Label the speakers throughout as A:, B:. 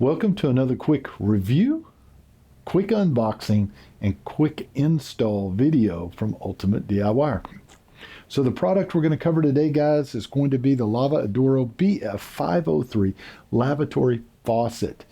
A: Welcome to another quick review, quick unboxing, and quick install video from Ultimate DIY. So the product we're going to cover today, guys, is going to be the Lava Odoro BF503 lavatory faucet.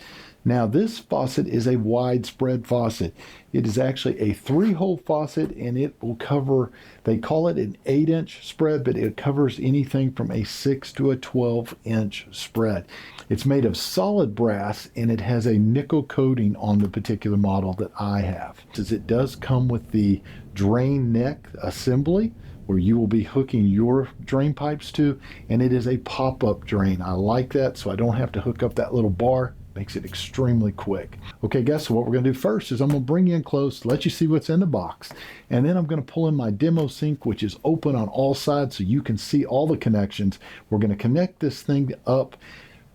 A: Now this faucet is a widespread faucet. It is actually a 3-hole faucet, and it will cover, they call it an 8-inch spread, but it covers anything from a 6 to a 12-inch spread. It's made of solid brass, and it has a nickel coating on the particular model that I have. It does come with the drain neck assembly, where you will be hooking your drain pipes to, and it is a pop-up drain. I like that, so I don't have to hook up that little bar. Makes it extremely quick. Okay guys, so what we're going to do first is I'm going to bring you in close, let you see what's in the box, and then I'm going to pull in my demo sink, which is open on all sides so you can see all the connections. We're going to connect this thing up,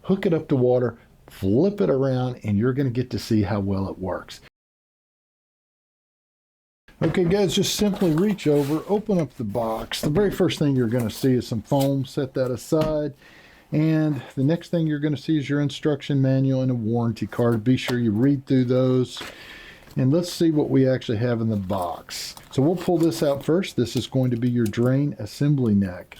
A: hook it up to water, flip it around, and you're going to get to see how well it works. Okay guys, just simply reach over, open up the box. The very first thing you're going to see is some foam. Set that aside. And the next thing you're going to see is your instruction manual and a warranty card. Be sure you read through those. And let's see what we actually have in the box. So we'll pull this out first. This is going to be your drain assembly neck.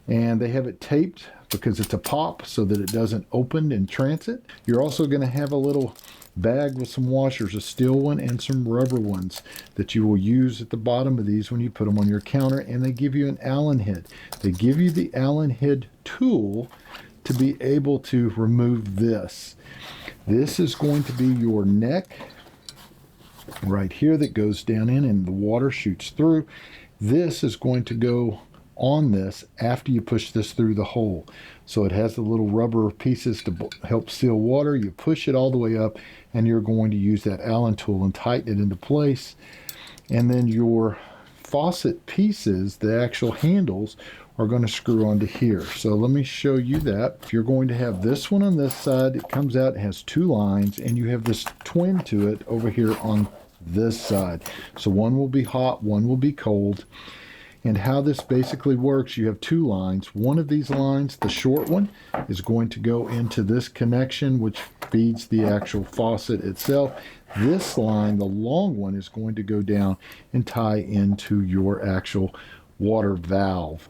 A: And they have it taped because it's a pop so that it doesn't open in transit. You're also going to have a little bag with some washers, a steel one and some rubber ones that you will use at the bottom of these when you put them on your counter. And they give you an Allen head. They give you the Allen head tool to be able to remove this. This is going to be your neck right here that goes down in and the water shoots through. This is going to go on this after you push this through the hole. So it has the little rubber pieces to help seal water. You push it all the way up and you're going to use that Allen tool and tighten it into place. And then your faucet pieces, the actual handles, are going to screw onto here. So let me show you that. If you're going to have this one on this side, it comes out, it has 2 lines, and you have this twin to it over here on this side. So one will be hot, one will be cold. And how this basically works, you have 2 lines. One of these lines, the short one, is going to go into this connection, which feeds the actual faucet itself. This line, the long one, is going to go down and tie into your actual water valve.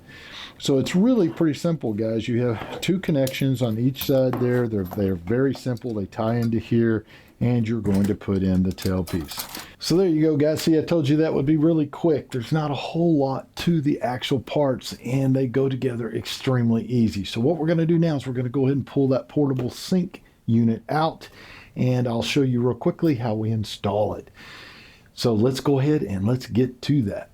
A: So it's really pretty simple, guys. You have 2 connections on each side there. They're very simple. They tie into here, and you're going to put in the tailpiece. So there you go, guys. See, I told you that would be really quick. There's not a whole lot to the actual parts, and they go together extremely easy. So what we're going to do now is we're going to go ahead and pull that portable sink unit out, and I'll show you real quickly how we install it. So let's go ahead and let's get to that.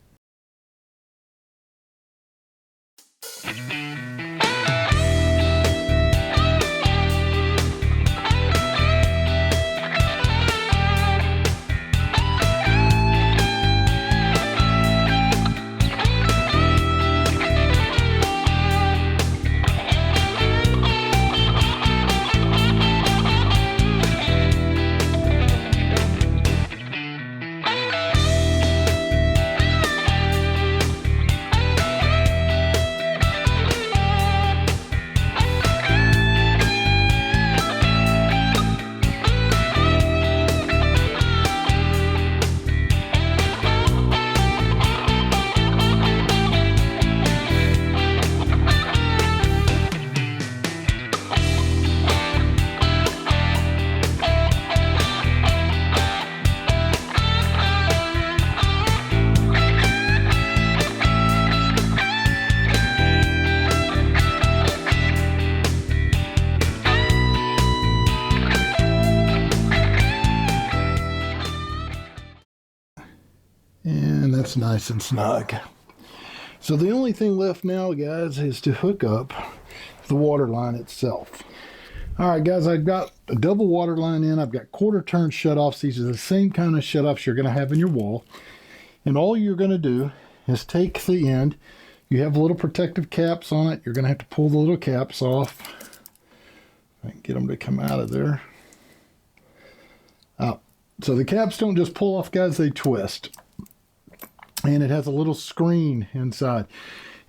A: And that's nice and snug. So the only thing left now, guys, is to hook up the water line itself. All right, guys, I've got a double water line in. I've got quarter turn shutoffs. These are the same kind of shutoffs you're going to have in your wall. And all you're going to do is take the end. You have little protective caps on it. You're going to have to pull the little caps off. I can get them to come out of there. So the caps don't just pull off, guys, they twist. And it has a little screen inside.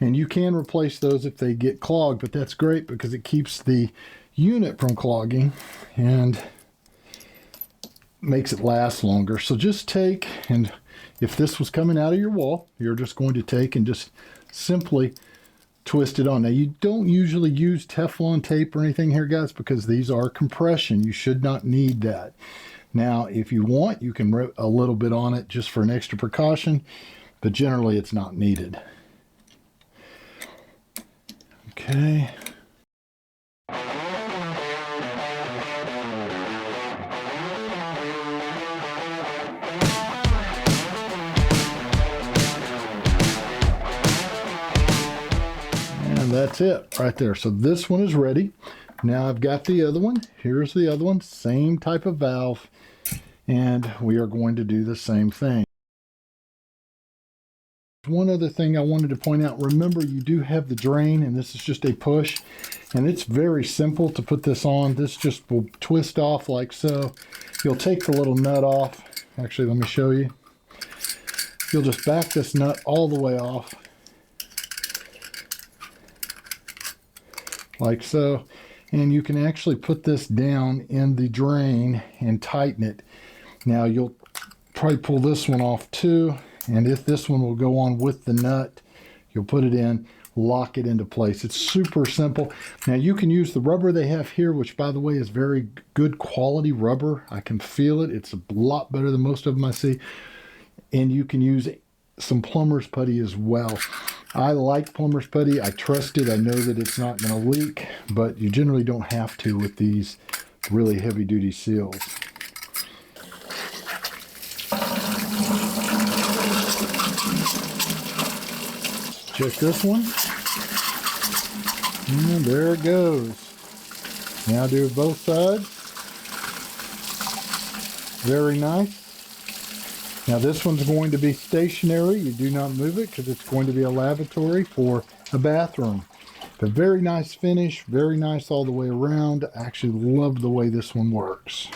A: And you can replace those if they get clogged, but that's great because it keeps the unit from clogging. And makes it last longer. So just take, and if this was coming out of your wall, you're just going to take and just simply twist it on. Now, you don't usually use Teflon tape or anything here, guys, because these are compression. You should not need that. Now, if you want, you can rip a little bit on it just for an extra precaution, but generally it's not needed. Okay. And that's it right there. So this one is ready. Now I've got the other one. Here's the other one. Same type of valve. And we are going to do the same thing. One other thing I wanted to point out. Remember, you do have the drain, and this is just a push. And it's very simple to put this on. This just will twist off like so. You'll take the little nut off. Actually, let me show you. You'll just back this nut all the way off. Like so. And you can actually put this down in the drain and tighten it. Now you'll probably pull this one off too, and if this one will go on with the nut, you'll put it in, lock it into place. It's super simple. Now you can use the rubber they have here, which by the way is very good quality rubber. I can feel it. It's a lot better than most of them I see. And you can use some plumber's putty as well. I like plumber's putty. I trust it. I know that it's not going to leak, but you generally don't have to with these really heavy duty seals. Check this one. And there it goes. Now do both sides. Very nice. Now this one's going to be stationary. You do not move it because it's going to be a lavatory for a bathroom. But very nice finish. Very nice all the way around. I actually love the way this one works.